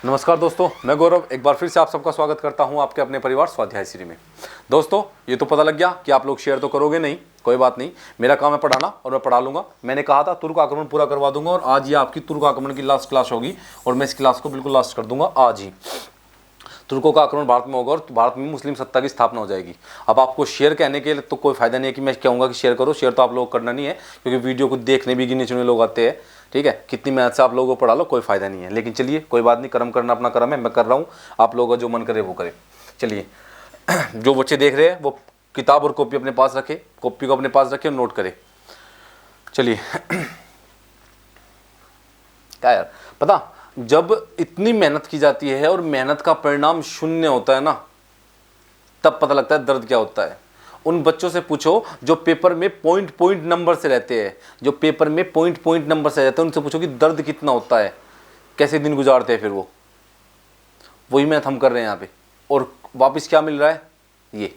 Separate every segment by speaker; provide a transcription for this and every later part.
Speaker 1: नमस्कार दोस्तों, मैं गौरव एक बार फिर से आप सबका स्वागत करता हूं आपके अपने परिवार स्वाध्याय श्री में। दोस्तों, ये तो पता लग गया कि आप लोग शेयर तो करोगे नहीं, कोई बात नहीं, मेरा काम है पढ़ाना और मैं पढ़ा लूंगा। मैंने कहा था तुर्क आक्रमण पूरा करवा दूंगा और आज ये आपकी तुर्क आक्रमण की लास्ट क्लास होगी और मैं इस क्लास को बिल्कुल लास्ट कर दूंगा आज ही। तुर्कों का आक्रमण भारत में होगा और भारत में मुस्लिम सत्ता की स्थापना हो जाएगी। अब आपको शेयर कहने के लिए तो कोई फायदा नहीं है कि मैं कहूँगा कि शेयर करो, शेयर तो आप लोग करना नहीं है क्योंकि वीडियो को देखने भी गिने चुने लोग आते हैं। ठीक है, कितनी मेहनत से आप लोगों को पढ़ा लो, कोई फायदा नहीं है। लेकिन चलिए कोई बात नहीं, कर्म करना अपना कर्म है, मैं कर रहा हूँ, आप लोगों का जो मन करे वो करे। चलिए जो बच्चे देख रहे हैं वो किताब और कॉपी अपने पास रखे, कॉपी को अपने पास रखे और नोट करे। चलिए क्या यार, पता जब इतनी मेहनत की जाती है और मेहनत का परिणाम शून्य होता है ना, तब पता लगता है दर्द क्या होता है। उन बच्चों से पूछो जो पेपर में पॉइंट पॉइंट नंबर से रहते हैं, जो पेपर में पॉइंट पॉइंट नंबर से रहते हैं, उनसे पूछो कि दर्द कितना होता है, कैसे दिन गुजारते हैं। फिर वो वही मेहनत हम कर रहे हैं यहाँ पे और वापस क्या मिल रहा है ये।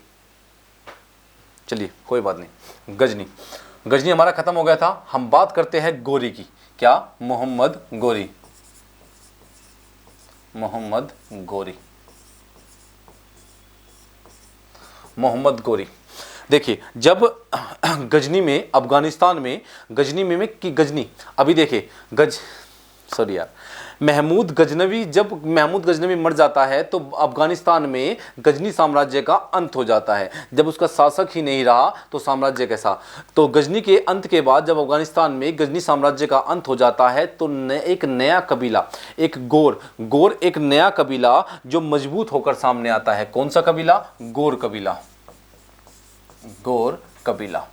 Speaker 1: चलिए कोई बात नहीं। गजनी, गजनी हमारा खत्म हो गया था। हम बात करते हैं गोरी की। क्या? मोहम्मद गोरी। मोहम्मद गोरी, मोहम्मद गोरी। देखिए जब गजनी में, अफगानिस्तान में गजनी में कि गजनी, अभी देखिए महमूद गजनवी, जब महमूद गजनवी मर जाता है तो अफगानिस्तान में गजनी साम्राज्य का अंत हो जाता है। जब उसका शासक ही नहीं रहा तो साम्राज्य कैसा। तो गजनी के अंत के बाद जब अफगानिस्तान में गजनी साम्राज्य का अंत हो जाता है तो एक नया कबीला, एक गोर एक नया कबीला जो मजबूत होकर सामने आता है। कौन सा कबीला? गोर कबीला। गोर कबीला।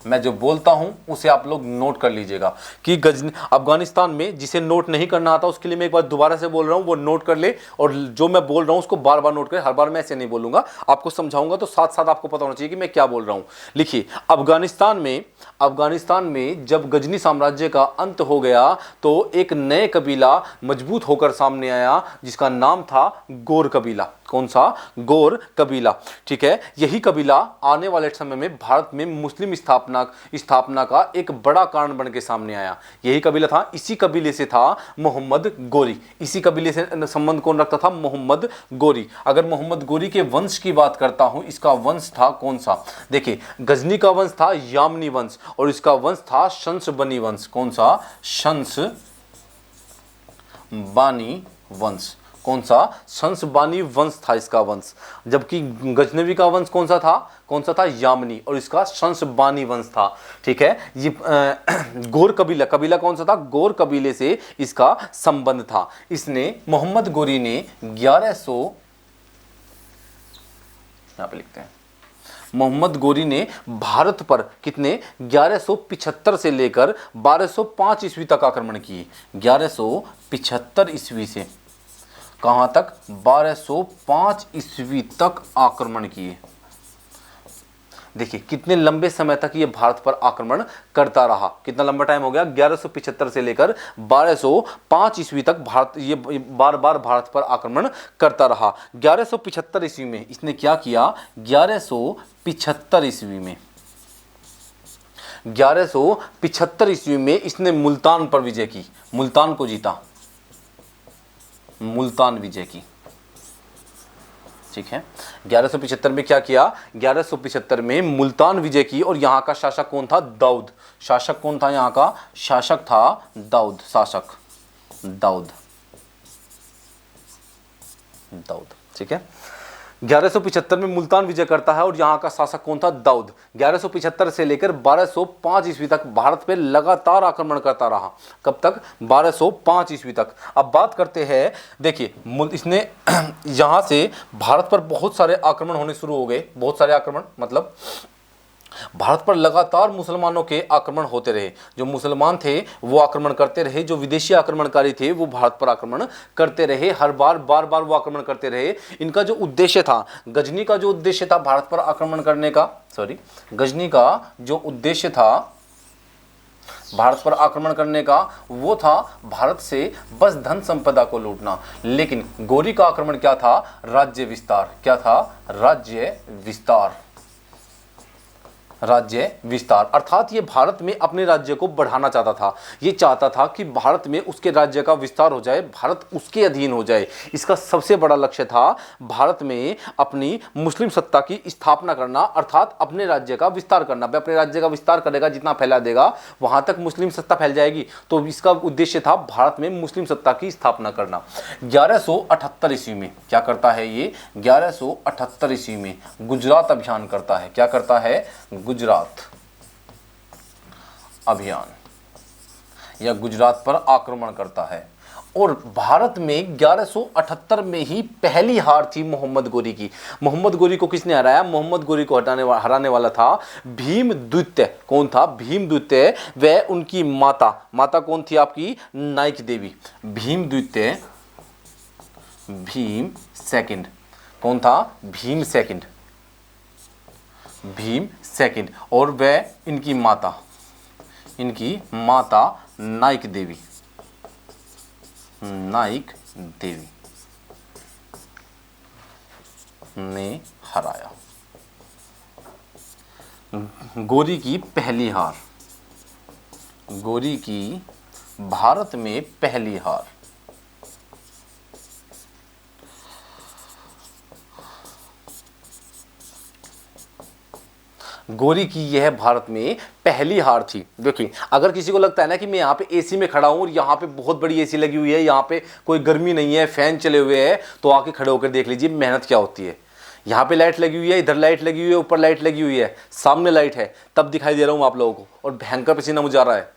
Speaker 1: मैं जो बोलता हूं उसे आप लोग नोट कर लीजिएगा कि गजनी अफगानिस्तान में, जिसे नोट नहीं करना आता उसके लिए मैं एक बार दोबारा से बोल रहा हूं, वो नोट कर ले और जो मैं बोल रहा हूं उसको बार बार नोट करें। हर बार मैं ऐसे नहीं बोलूंगा, आपको समझाऊंगा तो साथ साथ आपको पता होना चाहिए कि मैं क्या बोल रहा हूं। लिखिए, अफगानिस्तान में जब गजनी साम्राज्य का अंत हो गया तो एक नए कबीला मजबूत होकर सामने आया जिसका नाम था गोर कबीला। कौन सा? गोर कबीला। ठीक है, यही कबीला आने वाले समय में भारत में मुस्लिम स्थापना का एक बड़ा कारण बन के सामने आया। यही कबीला था, इसी कबीले से था मोहम्मद गोरी। इसी कबीले से संबंध कौन रखता था? मोहम्मद गोरी। अगर मोहम्मद गोरी के वंश की बात करता हूं, इसका वंश था कौन सा? देखिए, गजनी का वंश था यामनी वंश और इसका वंश था शंसबनी वंश। कौन सा? शंसबानी वंश। कौन सा? शंसबानी वंश था इसका वंश। जबकि गजनवी का वंश कौन सा था? यामनी, और इसका शंसबानी वंश था। ठीक है, ये गोर कबीला कौन सा था? गोर कबीले से इसका संबंध था। इसने, मोहम्मद गोरी ने 1100, यहां पे लिखते हैं, मोहम्मद गोरी ने भारत पर कितने? 1175 से लेकर 1205 ईस्वी तक आक्रमण किए। 1175 ईस्वी से कहां तक? 1205 ईस्वी तक आक्रमण किए। देखिए कितने लंबे समय तक ये भारत पर आक्रमण करता रहा। कितना लंबा टाइम हो गया? 1175 से लेकर 1205 ईस्वी तक भारत ये बार बार भारत पर आक्रमण करता रहा। 1175 ईस्वी में इसने क्या किया? 1175 ईस्वी में इसने मुल्तान पर विजय की, मुल्तान को जीता, मुल्तान विजय की। ठीक है, 1175 में क्या किया? 1175 में मुल्तान विजय की और यहां का शासक कौन था? दाऊद। शासक कौन था? यहां का शासक था दाऊद। शासक दाऊद। ठीक है, 1175 में मुल्तान विजय करता है और यहां का शासक कौन था? दाऊद। 1175 से लेकर 1205 ईस्वी तक भारत पे लगातार आक्रमण करता रहा। कब तक? 1205 ईस्वी तक। अब बात करते हैं, देखिए इसने यहां से भारत पर बहुत सारे आक्रमण होने शुरू हो गए। बहुत सारे आक्रमण मतलब भारत पर लगातार मुसलमानों के आक्रमण होते रहे। जो मुसलमान थे वो आक्रमण करते रहे, जो विदेशी आक्रमणकारी थे वो भारत पर आक्रमण करते रहे। हर बार वो आक्रमण करते रहे। इनका जो उद्देश्य था, गजनी का जो उद्देश्य था भारत पर आक्रमण करने का, गजनी का जो उद्देश्य था भारत पर आक्रमण करने का, वो था भारत से बस धन संपदा को लूटना। लेकिन गोरी का आक्रमण क्या था? राज्य विस्तार। क्या था? राज्य विस्तार। राज्य विस्तार, अर्थात ये भारत में अपने राज्य को बढ़ाना चाहता था। ये चाहता था कि भारत में उसके राज्य का विस्तार हो जाए, भारत उसके अधीन हो जाए। इसका सबसे बड़ा लक्ष्य था भारत में अपनी मुस्लिम सत्ता की स्थापना करना, अर्थात अपने राज्य का विस्तार करना। वह अपने राज्य का विस्तार करेगा, जितना फैला देगा वहां तक मुस्लिम सत्ता फैल जाएगी। तो इसका उद्देश्य था भारत में मुस्लिम सत्ता की स्थापना करना। 1178 ईस्वी में क्या करता है ये? 1178 ईस्वी में गुजरात अभियान करता है। क्या करता है? गुजरात अभियान, या गुजरात पर आक्रमण करता है। और भारत में 1178 में ही पहली हार थी मोहम्मद गोरी की। मोहम्मद गोरी को किसने हराया? मोहम्मद गोरी को हराने वाला था भीम द्वितीय। कौन था? भीम द्वितीय। वह उनकी माता कौन थी आपकी? नाइक देवी। भीम द्वितीय, भीम सेकंड। कौन था? Bhim second, Bhim second. और वह इनकी माता नाइक देवी ने हराया। गोरी की पहली हार, गोरी की भारत में पहली हार। गोरी की यह भारत में पहली हार थी। देखिए, अगर किसी को लगता है ना कि मैं यहाँ पे एसी में खड़ा हूँ और यहाँ पे बहुत बड़ी एसी लगी हुई है, यहाँ पे कोई गर्मी नहीं है, फैन चले हुए हैं, तो आके खड़े होकर देख लीजिए मेहनत क्या होती है। यहाँ पे लाइट लगी हुई है, इधर लाइट लगी हुई है, ऊपर लाइट लगी हुई है, सामने लाइट है, तब दिखाई दे रहा हूँ आप लोगों को, और भयंकर पसीना मुझे आ रहा है।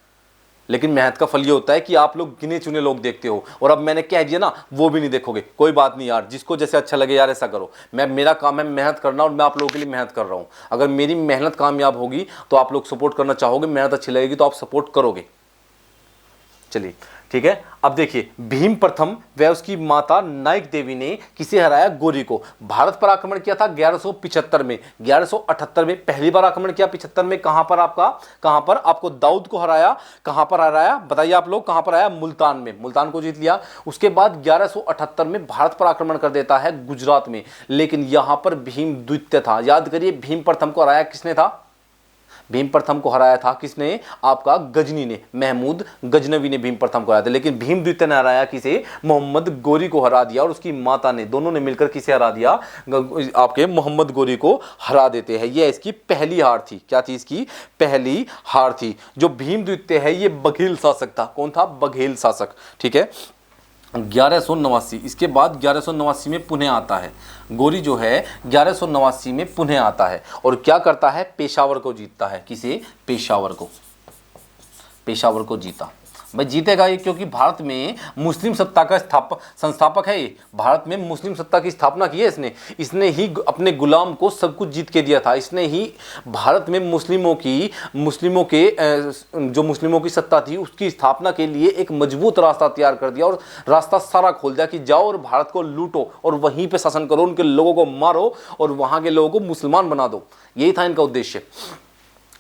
Speaker 1: लेकिन मेहनत का फल ये होता है कि आप लोग गिने चुने लोग देखते हो, और अब मैंने कह दिया ना, वो भी नहीं देखोगे। कोई बात नहीं यार, जिसको जैसे अच्छा लगे यार ऐसा करो। मेरा काम है मेहनत करना, और मैं आप लोगों के लिए मेहनत कर रहा हूँ। अगर मेरी मेहनत कामयाब होगी तो आप लोग सपोर्ट करना चाहोगे, मेहनत अच्छी लगेगी तो आप सपोर्ट करोगे। चलिए ठीक है। अब देखिए, भीम प्रथम व उसकी माता नाइक देवी ने किसे हराया? गोरी को। भारत पर आक्रमण किया था 1175 में। 1178 में पहली बार आक्रमण किया, 75 में कहां पर आपको दाऊद को हराया। कहां पर हराया बताइए आप लोग? कहां पर आया? मुल्तान में। मुल्तान को जीत लिया। उसके बाद 1178 में भारत पर आक्रमण कर देता है गुजरात में, लेकिन यहां पर भीम द्वितीय था। याद करिए, भीम प्रथम को हराया किसने था? भीम प्रथम को हराया था किसने? आपका गजनी ने, महमूद गजनवी ने भीम प्रथम को हराया था। लेकिन भीम द्वितीय ने हराया किसे? मोहम्मद गोरी को हरा दिया, और उसकी माता ने, दोनों ने मिलकर किसे हरा दिया? आपके मोहम्मद गोरी को हरा देते हैं। यह इसकी पहली हार थी। क्या थी इसकी? पहली हार थी। जो भीम द्वितीय है ये बघेल शासक था। कौन था? बघेल शासक। ठीक है। 1189, इसके बाद 1189 में पुनः आता है। गोरी जो है 1189 में पुनः आता है, और क्या करता है? पेशावर को जीतता है। किसे? पेशावर को जीता। भाई जीतेगा ये, क्योंकि भारत में मुस्लिम सत्ता का संस्थापक है। ये भारत में मुस्लिम सत्ता की स्थापना की है इसने ही अपने गुलाम को सब कुछ जीत के दिया था। इसने ही भारत में मुस्लिमों की सत्ता थी उसकी स्थापना के लिए एक मजबूत रास्ता तैयार कर दिया, और रास्ता सारा खोल दिया कि जाओ और भारत को लूटो और वहीं पे शासन करो, उनके लोगों को मारो और वहां के लोगों को मुसलमान बना दो। यही था इनका उद्देश्य।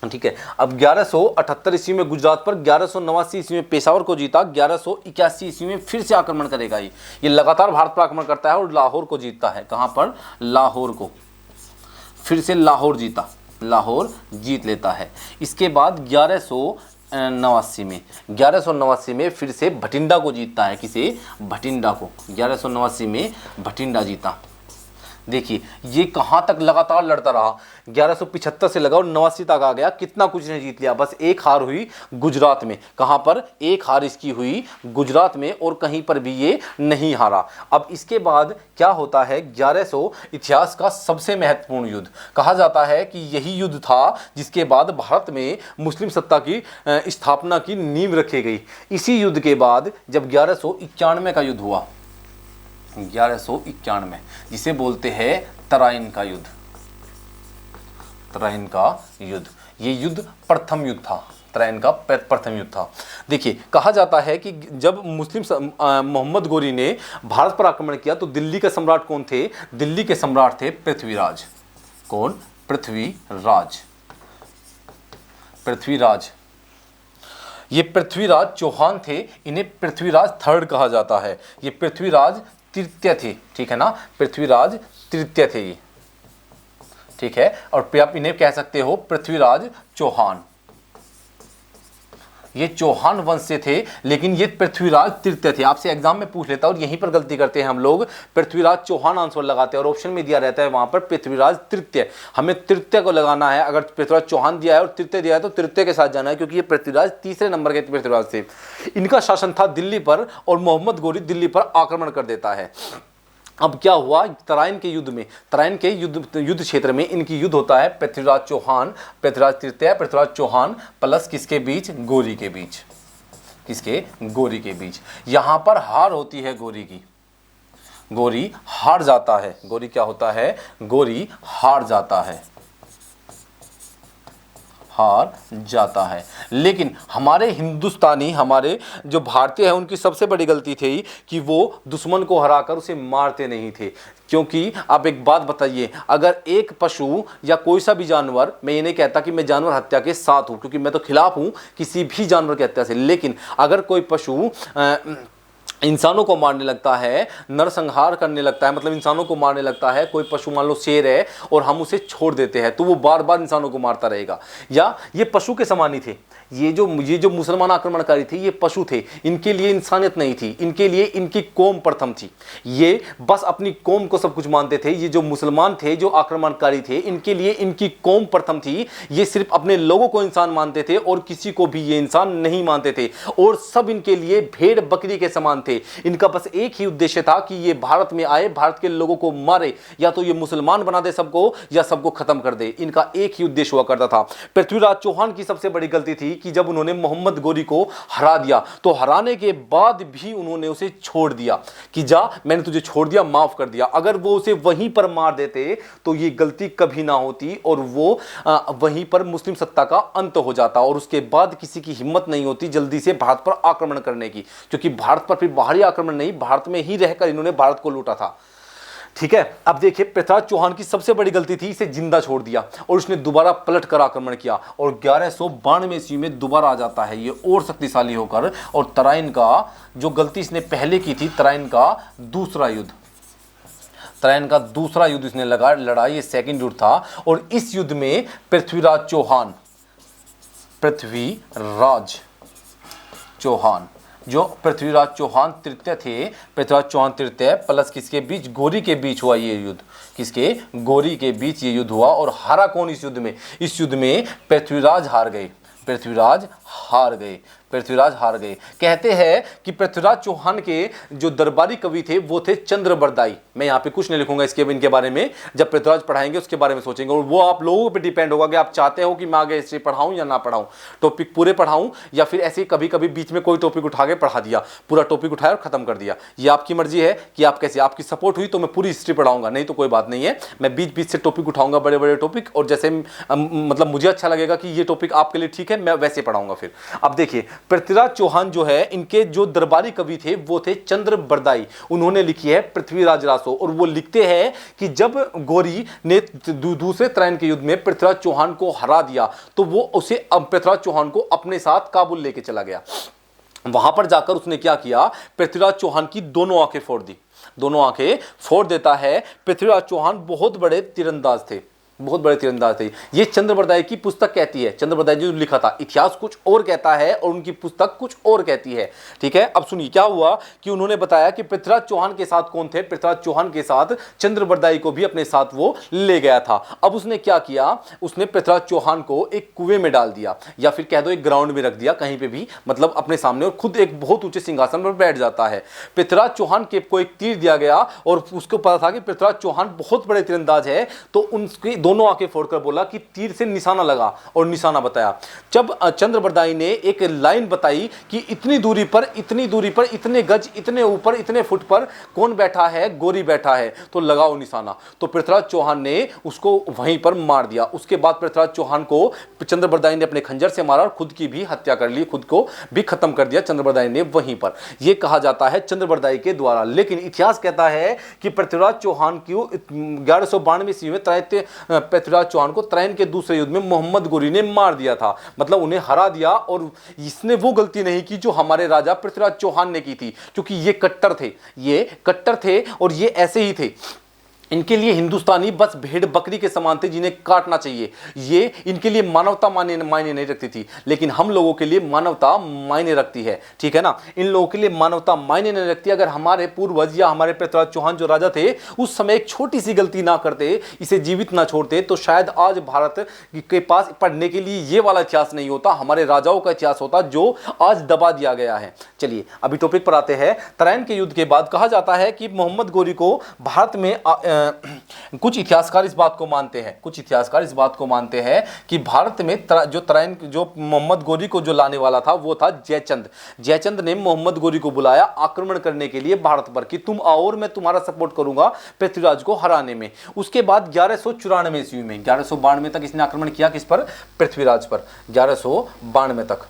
Speaker 1: ठीक है। अब 1178 ईस्वी में गुजरात पर, 1189 ईस्वी में पेशावर को जीता, 1181 ईस्वी में फिर से आक्रमण करेगा। ये लगातार भारत पर आक्रमण करता है और लाहौर को जीतता है। कहां पर? लाहौर को। फिर से लाहौर जीता, लाहौर जीत लेता है। इसके बाद 1189 में फिर से भटिंडा को जीतता है। किसे? भटिंडा को। 1189 में भटिंडा जीता। देखिए ये कहां तक लगातार लड़ता रहा, 1175 से लगा और 89 तक आ गया, कितना कुछ नहीं जीत लिया। बस एक हार हुई गुजरात में। कहां पर? एक हार इसकी हुई गुजरात में, और कहीं पर भी ये नहीं हारा। अब इसके बाद क्या होता है? 1100 इतिहास का सबसे महत्वपूर्ण युद्ध। कहा जाता है कि यही युद्ध था जिसके बाद भारत में मुस्लिम सत्ता की स्थापना की नींव रखी गई। इसी युद्ध के बाद जब 1191 का युद्ध हुआ, 1191, जिसे बोलते हैं तराइन का युद्ध। तराइन का युद्ध, ये युद्ध प्रथम युद्ध था। तराइन का प्रथम युद्ध था। देखिए कहा जाता है कि जब मोहम्मद गोरी ने भारत पर आक्रमण किया तो दिल्ली के सम्राट कौन थे? दिल्ली के सम्राट थे पृथ्वीराज। कौन? पृथ्वीराज। ये पृथ्वीराज चौहान थे, इन्हें पृथ्वीराज थर्ड कहा जाता है। ये पृथ्वीराज तृतीय थे। ठीक है ना? पृथ्वीराज तृतीय थे। ये ठीक है, और आप इन्हें कह सकते हो पृथ्वीराज चौहान। ये चौहान वंश से थे, लेकिन ये पृथ्वीराज तृतीय थे। आपसे एग्जाम में पूछ लेता और यहीं पर गलती करते हैं हम लोग, पृथ्वीराज चौहान आंसर लगाते हैं और ऑप्शन में दिया रहता है वहां पर पृथ्वीराज तृतीय। हमें तृतीय को लगाना है, अगर पृथ्वीराज चौहान दिया है और तृतीय दिया है तो तृतीय के साथ जाना है, क्योंकि ये पृथ्वीराज तीसरे नंबर के पृथ्वीराज थे। इनका शासन था दिल्ली पर और मोहम्मद गोरी दिल्ली पर आक्रमण कर देता है। अब क्या हुआ, तराइन के युद्ध में, तराइन के युद्ध क्षेत्र में इनकी युद्ध होता है पृथ्वीराज चौहान, पृथ्वीराज तृतीय, पृथ्वीराज चौहान प्लस किसके बीच, गोरी के बीच, किसके, गोरी के बीच। यहां पर हार होती है गोरी की, गोरी हार जाता है। गोरी क्या होता है, गोरी हार जाता है, हार जाता है। लेकिन हमारे हिंदुस्तानी, हमारे जो भारतीय हैं, उनकी सबसे बड़ी गलती थी कि वो दुश्मन को हराकर उसे मारते नहीं थे। क्योंकि आप एक बात बताइए, अगर एक पशु या कोई सा भी जानवर, मैं ये नहीं कहता कि मैं जानवर हत्या के साथ हूं, क्योंकि मैं तो खिलाफ हूं किसी भी जानवर की हत्या से, लेकिन अगर कोई पशु इंसानों को मारने लगता है, नरसंहार करने लगता है, मतलब इंसानों को मारने लगता है, कोई पशु मान लो शेर है और हम उसे छोड़ देते हैं, तो वो बार बार इंसानों को मारता रहेगा। या ये पशु के समान ही थे, ये जो मुसलमान आक्रमणकारी थे, ये पशु थे, इनके लिए इंसानियत नहीं थी, इनके लिए इनकी कौम प्रथम थी। ये बस अपनी कौम को सब कुछ मानते थे। ये जो मुसलमान थे, जो आक्रमणकारी थे, इनके लिए इनकी कौम प्रथम थी। ये सिर्फ अपने लोगों को इंसान मानते थे और किसी को भी ये इंसान नहीं मानते थे, और सब इनके लिए भेड़ बकरी के समान थे। इनका बस एक ही उद्देश्य था कि ये भारत में आए, भारत के लोगों को मारे, या तो ये मुसलमान बना दे सबको, या सबको खत्म कर दे। इनका एक ही उद्देश्य हुआ करता था। पृथ्वीराज चौहान की सबसे बड़ी गलती थी कि जब उन्होंने मोहम्मद गोरी को हरा दिया, तो हराने के बाद भी उन्होंने उसे छोड़ दिया कि जा, मैंने तुझे छोड़ दिया, माफ कर दिया। अगर वो उसे वहीं पर मार देते तो ये गलती कभी ना होती और वो वहीं पर मुस्लिम सत्ता का अंत हो जाता, और उसके बाद किसी की हिम्मत नहीं होती जल्दी से भारत पर आक्रमण करने की, क्योंकि भारत पर फिर बाहरी आक्रमण नहीं, भारत में ही रहकर इन्होंने भारत को लूटा था। ठीक है, अब देखिए, पृथ्वीराज चौहान की सबसे बड़ी गलती थी इसे जिंदा छोड़ दिया, और उसने दोबारा पलट कर आक्रमण किया, और 1192 ईस्वी में दोबारा आ जाता है ये और शक्तिशाली होकर, और तराइन का जो गलती इसने पहले की थी, तराइन का दूसरा युद्ध, तराइन का दूसरा युद्ध इसने लड़ा, ये सेकंड युद्ध था। और इस युद्ध में पृथ्वीराज चौहान, पृथ्वीराज चौहान, जो पृथ्वीराज चौहान तृतीय थे, पृथ्वीराज चौहान तृतीय प्लस किसके बीच, गोरी के बीच हुआ ये युद्ध, किसके, गोरी के बीच ये युद्ध हुआ। और हारा कौन इस युद्ध में, इस युद्ध में पृथ्वीराज हार गए, पृथ्वीराज हार गए, पृथ्वीराज हार गए। कहते हैं कि पृथ्वीराज चौहान के जो दरबारी कवि थे वो थे चंद्रबरदाई। मैं यहाँ पे कुछ नहीं लिखूंगा इनके बारे में, जब पृथ्वीराज पढ़ाएंगे उसके बारे में सोचेंगे, और वो आप लोगों पे डिपेंड होगा कि आप चाहते हो कि मैं आगे हिस्ट्री पढ़ाऊं या ना पढ़ाऊं, टॉपिक पूरे पढ़ाऊं, या फिर ऐसे कभी कभी बीच में कोई टॉपिक उठा के पढ़ा दिया, पूरा टॉपिक उठाया और खत्म कर दिया। ये आपकी मर्जी है कि आप कैसे, आपकी सपोर्ट हुई तो मैं पूरी हिस्ट्री पढ़ाऊंगा, नहीं तो कोई बात नहीं है, मैं बीच बीच से टॉपिक उठाऊंगा, बड़े बड़े टॉपिक, और जैसे मतलब मुझे अच्छा लगेगा कि ये टॉपिक आपके लिए ठीक है, मैं वैसे पढ़ाऊंगा फिर। अब देखिए, पृथ्वीराज चौहान जो है, इनके जो दरबारी कवि थे वो थे चंद्रबरदाई। उन्होंने लिखी है पृथ्वीराज रासो, और वो लिखते हैं कि जब गोरी ने दूसरे तराइन के युद्ध में पृथ्वीराज चौहान को हरा दिया, तो वो उसे पृथ्वीराज चौहान को अपने साथ काबुल लेके चला गया। वहां पर जाकर उसने क्या किया, पृथ्वीराज चौहान की दोनों आंखें फोड़ दी, दोनों आंखें फोड़ देता है। पृथ्वीराज चौहान बहुत बड़े तीरंदाज थे, बहुत बड़े तीरंदाज थे। ये चंद्रबरदाई की पुस्तक कहती है, चंद्रबरदाई जी ने लिखा था, इतिहास कुछ और कहता है और उनकी पुस्तक कुछ और कहती है। ठीक है, अब सुनिए क्या हुआ कि उन्होंने बताया कि पृथ्वीराज चौहान के साथ कौन थे, पृथ्वीराज चौहान के साथ चंद्रबरदाई को भी अपने साथ वो ले गया था। अब उसने क्या किया, उसने पृथ्वीराज चौहान को एक कुएं में डाल दिया, या फिर कह दो एक ग्राउंड में रख दिया, कहीं पे भी, मतलब अपने सामने, और खुद एक बहुत ऊंचे सिंहासन पर बैठ जाता है। पृथ्वीराज चौहान को एक तीर दिया गया, और उसको पता था कि पृथ्वीराज चौहान बहुत बड़े तीरंदाज है, तो उनकी दोनों आंखें फोड़कर बोला कि तीर से निशाना लगा, और निशाना बताया। जब चंद्रबरदाई ने एक लाइन बताई कि इतनी दूरी पर, इतनी दूरी पर, इतने गज, इतने ऊपर, इतने फुट पर कौन बैठा है, गोरी बैठा है, तो लगाओ निशाना। तो पृथ्वीराज चौहान ने उसको वहीं पर मार दिया। उसके बाद पृथ्वीराज चौहान को चंद्रबरदाई ने अपने खंजर से मारा और खुद की भी हत्या कर ली, खुद को भी खत्म कर दिया चंद्रबरदाई ने वहीं पर। यह कहा जाता है चंद्रबरदाई के द्वारा। लेकिन इतिहास कहता है कि पृथ्वीराज चौहान की 1192 ईस्वी में पृथ्वीराज चौहान को तराइन के दूसरे युद्ध में मोहम्मद गोरी ने मार दिया था, मतलब उन्हें हरा दिया। और इसने वो गलती नहीं की जो हमारे राजा पृथ्वीराज चौहान ने की थी, क्योंकि ये कट्टर थे, ये कट्टर थे, और ये ऐसे ही थे। इनके लिए हिंदुस्तानी बस भेड़ बकरी के समान थे जिन्हें काटना चाहिए। ये इनके लिए मानवता मायने नहीं रखती थी, लेकिन हम लोगों के लिए मानवता मायने रखती है, ठीक है ना। इन लोगों के लिए मानवता मायने नहीं रखती। अगर हमारे पूर्वज या हमारे पृथ्वीराज चौहान जो राजा थे उस समय एक छोटी सी गलती ना करते, इसे जीवित ना छोड़ते, तो शायद आज भारत के पास पढ़ने के लिए ये वाला इतिहास नहीं होता, हमारे राजाओं का इतिहास होता जो आज दबा दिया गया है। चलिए अभी टॉपिक पर आते हैं। तराइन के युद्ध के बाद कहा जाता है कि मोहम्मद गोरी को भारत में कुछ इतिहासकार इस बात को मानते हैं कि भारत में जो मोहम्मद गोरी को जो लाने वाला था वो था जयचंद ने मोहम्मद गोरी को बुलाया आक्रमण करने के लिए भारत पर, कि तुम आओ और मैं तुम्हारा सपोर्ट करूंगा पृथ्वीराज को हराने में। उसके बाद 1194 ईस्वी में 1192 तक इसने आक्रमण किया, किस पर? पृथ्वीराज पर। 1192 तक,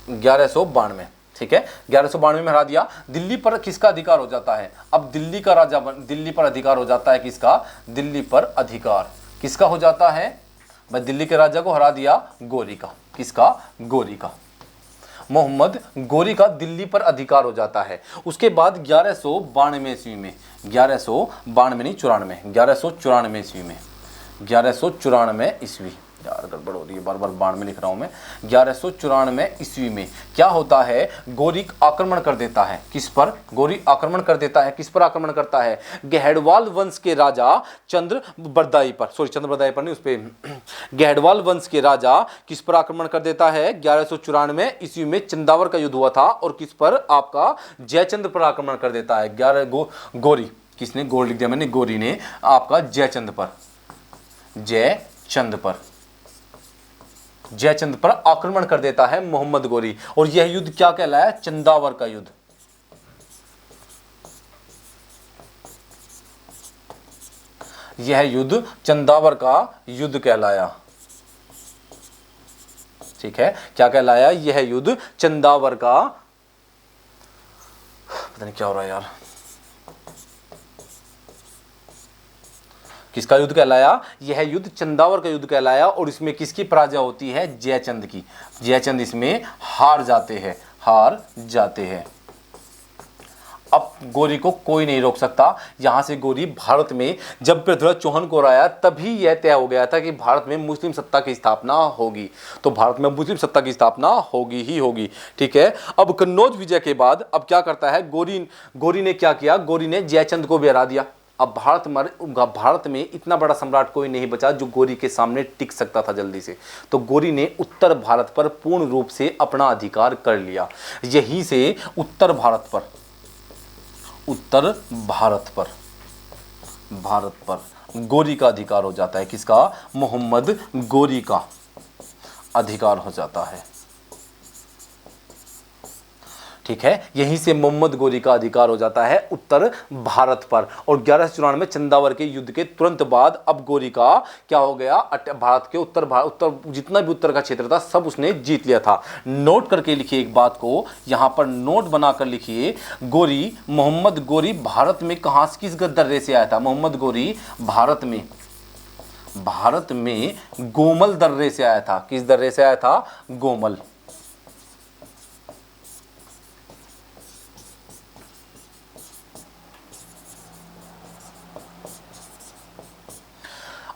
Speaker 1: 1192, ठीक है, 1192 में हरा दिया। दिल्ली पर किसका अधिकार हो जाता है? अब दिल्ली पर अधिकार हो जाता है किसका? दिल्ली पर अधिकार किसका हो जाता है? मैं दिल्ली के राजा को हरा दिया, गोरी का। किसका? गोरी का। मोहम्मद गोरी का दिल्ली पर अधिकार हो जाता है। उसके बाद 1192 ईस्वी में, 1192 नहीं 94, 1194 ईस्वी में, 1194 ईस्वी, यार गड़बड़ हो रही है, बार बार 92 लिख रहा हूं मैं। 1194 ईस्वी में क्या होता है? गोरी आक्रमण कर देता है। किस पर? गोरी आक्रमण कर देता है। किस पर आक्रमण करता है? गहड़वाल वंश के राजा चंद्रबरदाई पर, चंद्रबरदाई पर नहीं, उस पर गहड़वाल वंश के राजा किस पर आक्रमण कर देता है? 1194 ईस्वी में चंदावर का युद्ध हुआ था, और किस पर? आपका जयचंद पर आक्रमण कर देता है। गोरी, किसने? गोर लिख दिया मैंने, गोरी ने आपका जयचंद पर आक्रमण कर देता है मोहम्मद गोरी। और यह युद्ध क्या कहलाया? चंदावर का युद्ध। यह युद्ध चंदावर का युद्ध कहलाया, ठीक है। क्या कहलाया? यह युद्ध चंदावर का, पता नहीं क्या हो रहा है यार, किसका युद्ध कहलाया? यह युद्ध चंदावर का युद्ध कहलाया। और इसमें किसकी पराजय होती है? जयचंद की। जयचंद इसमें हार जाते हैं। अब गोरी को कोई नहीं रोक सकता। यहां से गोरी भारत में, जब पृथ्वीराज चौहान को हराया तभी यह तय हो गया था कि भारत में मुस्लिम सत्ता की स्थापना होगी। तो भारत में मुस्लिम सत्ता की स्थापना होगी ही होगी, ठीक है। अब कन्नौज विजय के बाद अब क्या करता है गोरी ने क्या किया? गोरी ने जयचंद को भी हरा दिया। अब भारत में इतना बड़ा सम्राट कोई नहीं बचा जो गोरी के सामने टिक सकता था जल्दी से। तो गोरी ने उत्तर भारत पर पूर्ण रूप से अपना अधिकार कर लिया। यहीं से उत्तर भारत पर गोरी का अधिकार हो जाता है। किसका? मोहम्मद गोरी का अधिकार हो जाता है, ठीक है। यहीं से मोहम्मद गोरी का अधिकार हो जाता है उत्तर भारत पर। और 1194 चंदावर के युद्ध के तुरंत बाद अब गोरी का क्या हो गया? भारत के उत्तर जितना भी उत्तर का क्षेत्र था सब उसने जीत लिया था। नोट करके लिखिए एक बात को, यहां पर नोट बनाकर लिखिए। मोहम्मद गोरी भारत में कहां से, किस दर्रे से आया था? मोहम्मद गोरी भारत में गोमल दर्रे से आया था। किस दर्रे से आया था? गोमल।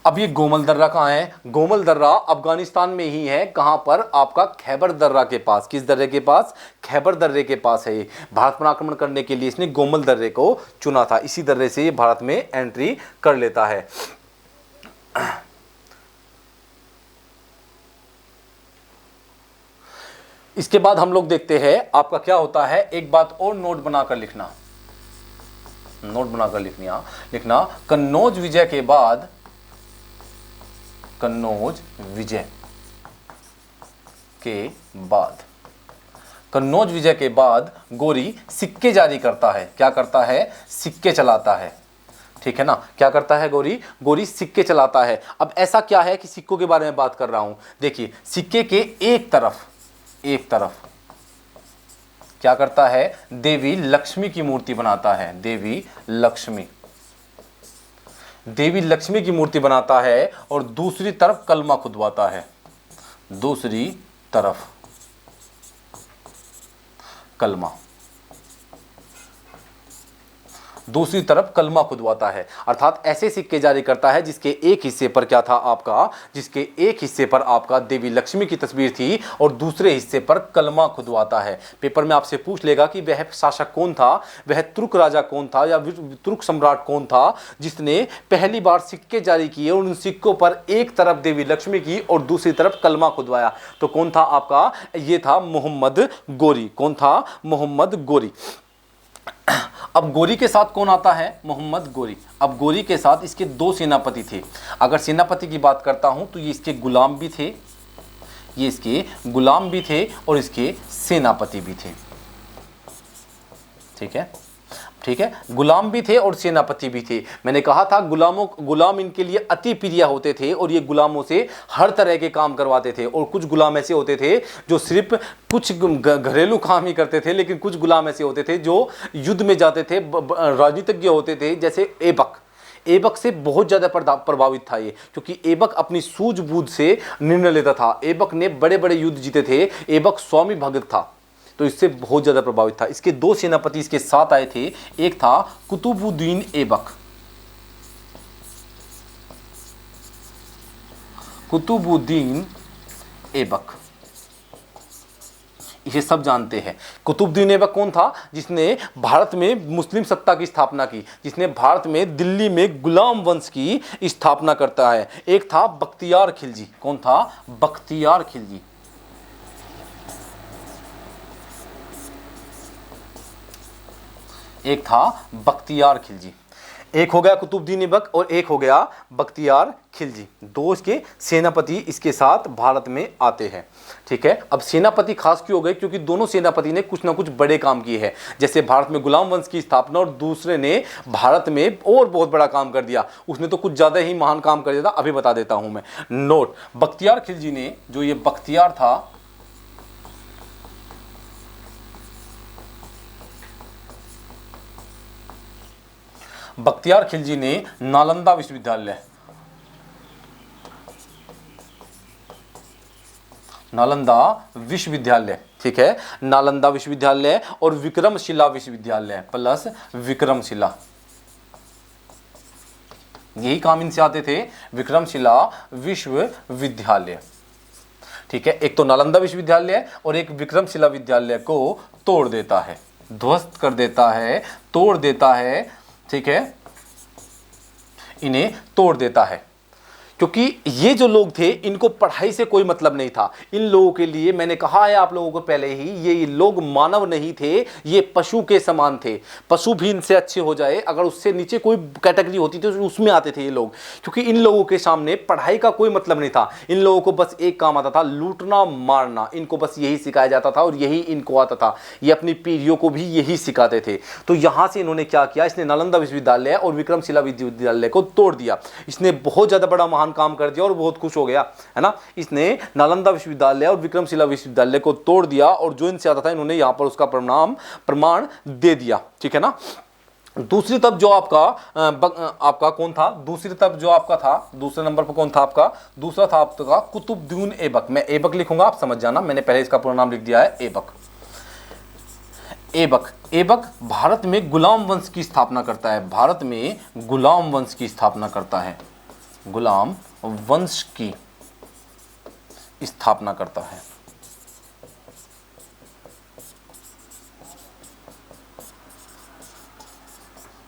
Speaker 1: अब ये गोमल दर्रा कहाँ है? गोमल दर्रा अफगानिस्तान में ही है। कहाँ पर? आपका खैबर दर्रा के पास। किस दर्रे के पास? खैबर दर्रे के पास है। भारत पर आक्रमण करने के लिए इसने गोमल दर्रे को चुना था। इसी दर्रे से ये भारत में एंट्री कर लेता है। इसके बाद हम लोग देखते हैं आपका क्या होता है। एक बात और नोट बनाकर लिखना, लिखना कन्नौज विजय के बाद, कन्नौज विजय के बाद गोरी सिक्के जारी करता है। क्या करता है? सिक्के चलाता है, ठीक है ना। क्या करता है गोरी? गोरी सिक्के चलाता है। अब ऐसा क्या है कि सिक्कों के बारे में बात कर रहा हूं, देखिए सिक्के के एक तरफ क्या करता है? देवी लक्ष्मी की मूर्ति बनाता है। देवी लक्ष्मी की मूर्ति बनाता है और दूसरी तरफ कलमा खुदवाता है। दूसरी तरफ कलमा। दूसरी तरफ कलमा खुदवाता है। अर्थात ऐसे सिक्के जारी करता है जिसके एक हिस्से पर क्या था आपका, जिसके एक हिस्से पर आपका देवी लक्ष्मी की तस्वीर थी और दूसरे हिस्से पर कलमा खुदवाता है। पेपर में आपसे पूछ लेगा कि वह शासक कौन था, वह तुर्क राजा कौन था या तुर्क सम्राट कौन था जिसने पहली बार सिक्के जारी किए और उन सिक्कों पर एक तरफ देवी लक्ष्मी की और दूसरी तरफ कलमा खुदवाया। तो कौन था आपका, ये था मोहम्मद गोरी। कौन था, मोहम्मद गोरी। अब गोरी के साथ कौन आता है, मोहम्मद गोरी। अब गोरी के साथ इसके दो सेनापति थे। अगर सेनापति की बात करता हूं तो ये इसके गुलाम भी थे, ये इसके गुलाम भी थे और इसके सेनापति भी थे। ठीक है, ठीक है, गुलाम भी थे और सेनापति भी थे। मैंने कहा था गुलाम इनके लिए अति प्रिय होते थे और ये गुलामों से हर तरह के काम करवाते थे। और कुछ गुलाम ऐसे होते थे जो सिर्फ कुछ घरेलू काम ही करते थे, लेकिन कुछ गुलाम ऐसे होते थे जो युद्ध में जाते थे, राजनीतिज्ञ होते थे। जैसे ऐबक से बहुत ज़्यादा प्रभावित था ये, क्योंकि ऐबक अपनी सूझबूझ से निर्णय लेता था। ऐबक ने बड़े बड़े युद्ध जीते थे, ऐबक स्वामी भगत था, तो इससे बहुत ज़्यादा प्रभावित था। इसके दो सेनापति इसके साथ आए थे, एक था कुतुबुद्दीन ऐबक। कुतुबुद्दीन ऐबक, इसे सब जानते हैं। कुतुबुद्दीन ऐबक कौन था, जिसने भारत में मुस्लिम सत्ता की स्थापना की, जिसने भारत में दिल्ली में गुलाम वंश की स्थापना करता है। एक था बख्तियार खिलजी। कौन था, बख्तियार खिलजी। एक था बख्तियार खिलजी। एक हो गया कुतुबुद्दीन ऐबक और एक हो गया बख्तियार खिलजी। दो इसके सेनापति इसके साथ भारत में आते हैं। ठीक है, अब सेनापति खास क्यों हो गए, क्योंकि दोनों सेनापति ने कुछ ना कुछ बड़े काम किए हैं। जैसे भारत में गुलाम वंश की स्थापना और दूसरे ने भारत में और बहुत बड़ा काम कर दिया। उसने तो कुछ ज़्यादा ही महान काम कर दिया था, अभी बता देता हूं मैं। नोट, बख्तियार खिलजी ने, जो ये बख्तियार था, बख्तियार खिलजी ने नालंदा विश्वविद्यालय, नालंदा विश्वविद्यालय, ठीक है, नालंदा विश्वविद्यालय और विक्रमशिला विश्वविद्यालय प्लस विक्रमशिला, यही काम इनसे आते थे, विक्रमशिला विश्वविद्यालय। ठीक है, एक तो नालंदा विश्वविद्यालय और एक विक्रमशिला विद्यालय को तोड़ देता है, ध्वस्त कर देता है, तोड़ देता है। ठीक है, इन्हें तोड़ देता है, क्योंकि ये जो लोग थे इनको पढ़ाई से कोई मतलब नहीं था। इन लोगों के लिए, मैंने कहा है आप लोगों को पहले ही, ये लोग मानव नहीं थे, ये पशु के समान थे। पशु भी इनसे अच्छे हो जाए, अगर उससे नीचे कोई कैटेगरी होती थी तो उसमें आते थे ये लोग, क्योंकि इन लोगों के सामने पढ़ाई का कोई मतलब नहीं था। इन लोगों को बस एक काम आता था, लूटना मारना, इनको बस यही सिखाया जाता था और यही इनको आता था। ये अपनी पीढ़ियों को भी यही सिखाते थे। तो यहाँ से इन्होंने क्या किया, इसने नालंदा विश्वविद्यालय और विक्रमशिला विश्वविद्यालय को तोड़ दिया। इसने बहुत ज़्यादा बड़ा महान काम कर दिया और बहुत खुश हो गया, है ना। इसने नालंदा विश्वविद्यालय और विक्रमशिला विश्वविद्यालय को तोड़ दिया और जो इनसे आता था इन्होंने यहां पर उसका प्रमाण दे दिया। ठीक है ना। दूसरी तरफ जो आपका कौन था, दूसरी तरफ जो आपका था, दूसरे नंबर पर कौन था आपका, दूसरा था आपका कुतुबुद्दीन ऐबक। मैं ऐबक लिखूंगा, आप समझ जाना, मैंने पहले इसका पूरा नाम लिख दिया है, ऐबक। ऐबक भारत में गुलाम वंश की स्थापना करता है, भारत में गुलाम वंश की स्थापना करता है, गुलाम वंश की स्थापना करता है।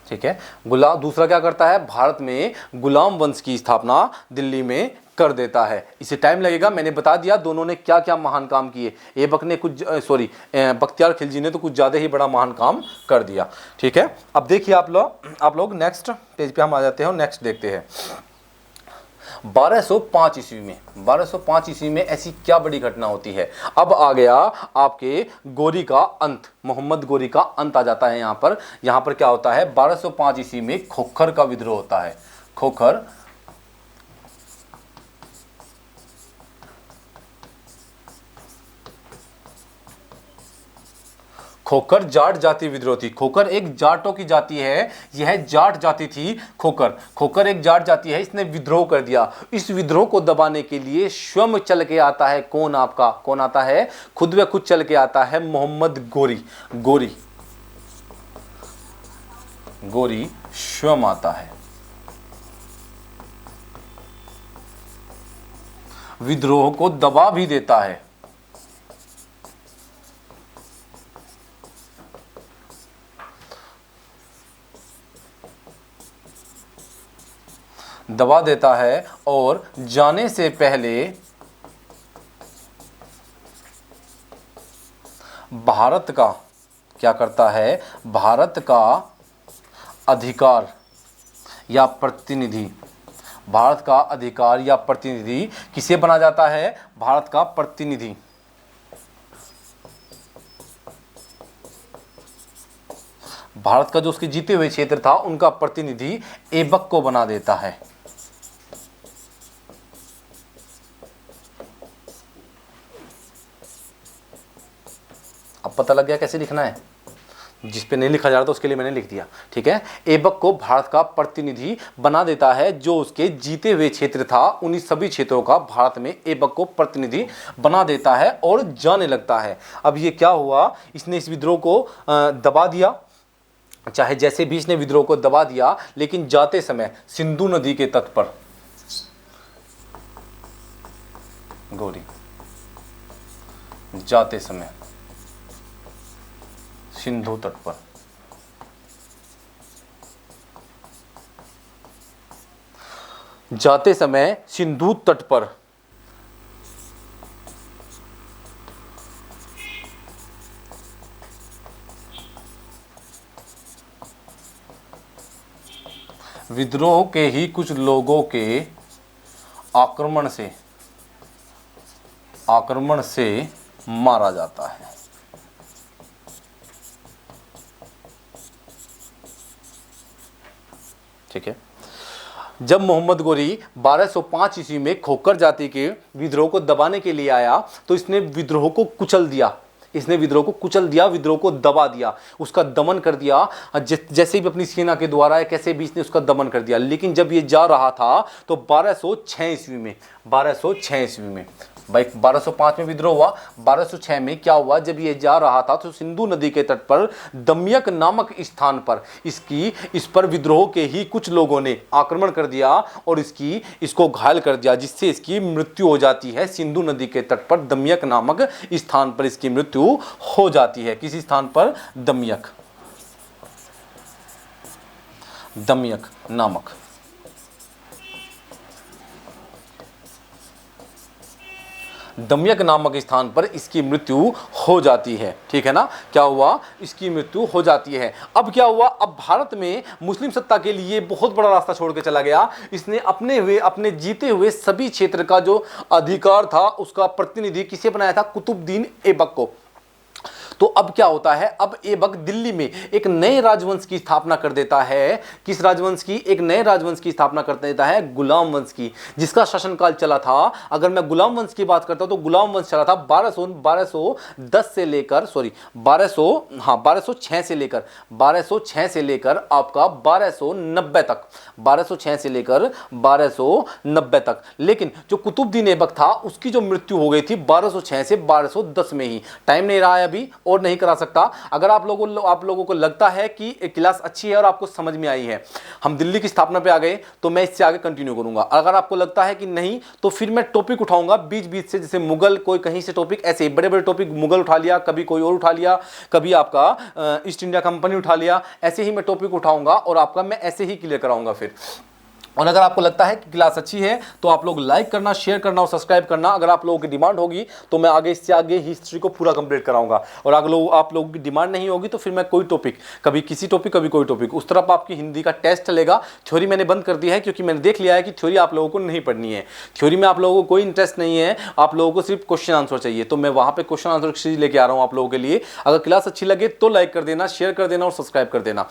Speaker 1: ठीक है, दूसरा क्या करता है, भारत में गुलाम वंश की स्थापना दिल्ली में कर देता है। इसे टाइम लगेगा, मैंने बता दिया दोनों ने क्या क्या महान काम किए। ऐबक ने बख्तियार खिलजी ने तो कुछ ज़्यादा ही बड़ा महान काम कर दिया। ठीक है, अब देखिए आप लोग नेक्स्ट पेज पे हम आ जाते हैं और नेक्स्ट देखते हैं। 1205 ईस्वी में ऐसी क्या बड़ी घटना होती है। अब आ गया आपके गोरी का अंत, मोहम्मद गोरी का अंत आ जाता है। यहाँ पर क्या होता है, 1205 ईस्वी में खोखर का विद्रोह होता है। खोखर जाट जाति विद्रोह थी। खोखर एक जाटों की जाति है, यह जाट जाति थी। खोखर एक जाट जाति है, इसने विद्रोह कर दिया। इस विद्रोह को दबाने के लिए स्वयं चल के आता है, कौन आता है, खुद व खुद चल के आता है मोहम्मद गोरी स्वयं आता है। विद्रोह को दबा भी देता है। दबा देता है और जाने से पहले भारत का क्या करता है, भारत का अधिकार या प्रतिनिधि, भारत का अधिकार या प्रतिनिधि किसे बना जाता है, भारत का प्रतिनिधि। भारत का जो उसके जीते हुए क्षेत्र था उनका प्रतिनिधि ऐबक को बना देता है। अब पता लग गया कैसे लिखना है, जिस पे नहीं लिखा जा रहा था उसके लिए मैंने लिख दिया, ठीक है। ऐबक को भारत का प्रतिनिधि बना देता है, जो उसके जीते हुए क्षेत्र था उन्हीं सभी क्षेत्रों का भारत में ऐबक को प्रतिनिधि बना देता है और जाने लगता है। अब ये क्या हुआ, इसने इस विद्रोह को दबा दिया, चाहे जैसे भी इसने विद्रोह को दबा दिया, लेकिन जाते समय सिंधु नदी के तट पर, गोरी जाते समय सिंधु तट पर, जाते समय सिंधु तट पर विद्रोह के ही कुछ लोगों के आक्रमण से मारा जाता है। ठीक है। जब मोहम्मद गोरी 1205 ईस्वी में खोखर जाति के विद्रोह को दबाने के लिए आया तो इसने विद्रोह को कुचल दिया, विद्रोह को दबा दिया, उसका दमन कर दिया। जैसे भी अपनी सेना के द्वारा कैसे भी इसने उसका दमन कर दिया। लेकिन जब ये जा रहा था तो 1206 ईस्वी में भाई 1205 में विद्रोह हुआ, 1206 में क्या हुआ, जब ये जा रहा था तो सिंधु नदी के तट पर दमयक नामक स्थान पर इस पर विद्रोह के ही कुछ लोगों ने आक्रमण कर दिया और इसको घायल कर दिया, जिससे इसकी मृत्यु हो जाती है। सिंधु नदी के तट पर दमयक नामक स्थान पर इसकी मृत्यु हो जाती है। किसी स्थान पर, दमयक नामक दमयक नामक स्थान पर इसकी मृत्यु हो जाती है। ठीक है ना, क्या हुआ, इसकी मृत्यु हो जाती है। अब क्या हुआ, अब भारत में मुस्लिम सत्ता के लिए बहुत बड़ा रास्ता छोड़ के चला गया। इसने अपने जीते हुए सभी क्षेत्र का जो अधिकार था उसका प्रतिनिधि किसे बनाया था, कुतुबुद्दीन ऐबक को। तो अब क्या होता है, अब ऐबक दिल्ली में एक नए राजवंश की स्थापना कर देता है। किस राजवंश की, एक नए राजवंश की स्थापना कर देता है, गुलाम वंश की, जिसका शासनकाल चला था। अगर मैं गुलाम वंश की बात करता हूं तो गुलाम वंश चला था 1206 से लेकर 1206 से लेकर आपका 1290 तक, 1206 से लेकर 1290 तक। लेकिन जो कुतुबुद्दीन ऐबक था उसकी जो मृत्यु हो गई थी 1206 से 1210 में ही। टाइम नहीं रहा है अभी और नहीं करा सकता। अगर आप लोगों को लगता है कि क्लास अच्छी है और आपको समझ में आई है, हम दिल्ली की स्थापना पे आ गए, तो मैं इससे आगे कंटिन्यू करूंगा। अगर आपको लगता है कि नहीं तो फिर मैं टॉपिक उठाऊंगा बीच बीच से, जैसे मुगल, कोई कहीं से टॉपिक, ऐसे बड़े बड़े टॉपिक मुगल उठा लिया, कभी कोई और उठा लिया, कभी आपका ईस्ट इंडिया कंपनी उठा लिया, ऐसे ही मैं टॉपिक उठाऊंगा और आपका मैं ऐसे ही क्लियर कराऊंगा फिर। और अगर आपको लगता है कि क्लास अच्छी है तो आप लोग लाइक करना, शेयर करना और सब्सक्राइब करना। अगर आप लोगों की डिमांड होगी तो मैं आगे इससे आगे हिस्ट्री को पूरा कंप्लीट कराऊंगा। और अगर आप लोगों की डिमांड नहीं होगी तो फिर मैं कोई टॉपिक, कभी किसी टॉपिक, कभी कोई टॉपिक, उस तरफ आपकी हिंदी का टेस्ट चलेगा। थ्योरी मैंने बंद कर दी है क्योंकि मैंने देख लिया है कि थ्योरी आप लोगों को नहीं पढ़नी है। थ्योरी में आप लोगों को कोई इंटरेस्ट नहीं है, आप लोगों को सिर्फ क्वेश्चन आंसर चाहिए। तो मैं वहाँ पर क्वेश्चन आंसर की सीरीज लेके आ रहा हूँ आप लोगों के लिए। अगर क्लास अच्छी लगे तो लाइक कर देना, शेयर कर देना और सब्सक्राइब कर देना।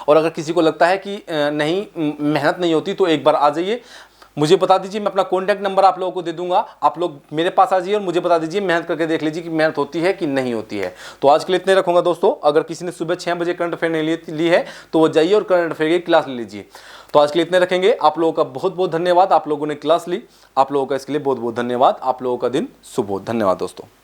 Speaker 1: और अगर किसी को लगता है कि नहीं, मेहनत नहीं होती, तो एक बार आ जाइए, मुझे बता दीजिए, मैं अपना कॉन्टैक्ट नंबर आप लोगों को दे दूंगा। आप लोग मेरे पास आ जाइए और मुझे बता दीजिए, मेहनत करके देख लीजिए कि मेहनत होती है कि नहीं होती है। तो आज के लिए इतने रखूंगा दोस्तों। अगर किसी ने सुबह 6 बजे करंट अफेयर नहीं ली है तो वो जाइए और करंट अफेयर की क्लास ले लीजिए। तो आज के लिए इतने रखेंगे। आप लोगों का बहुत बहुत धन्यवाद, आप लोगों ने क्लास ली, आप लोगों का इसके लिए बहुत बहुत धन्यवाद। आप लोगों का दिन शुभ हो। धन्यवाद दोस्तों।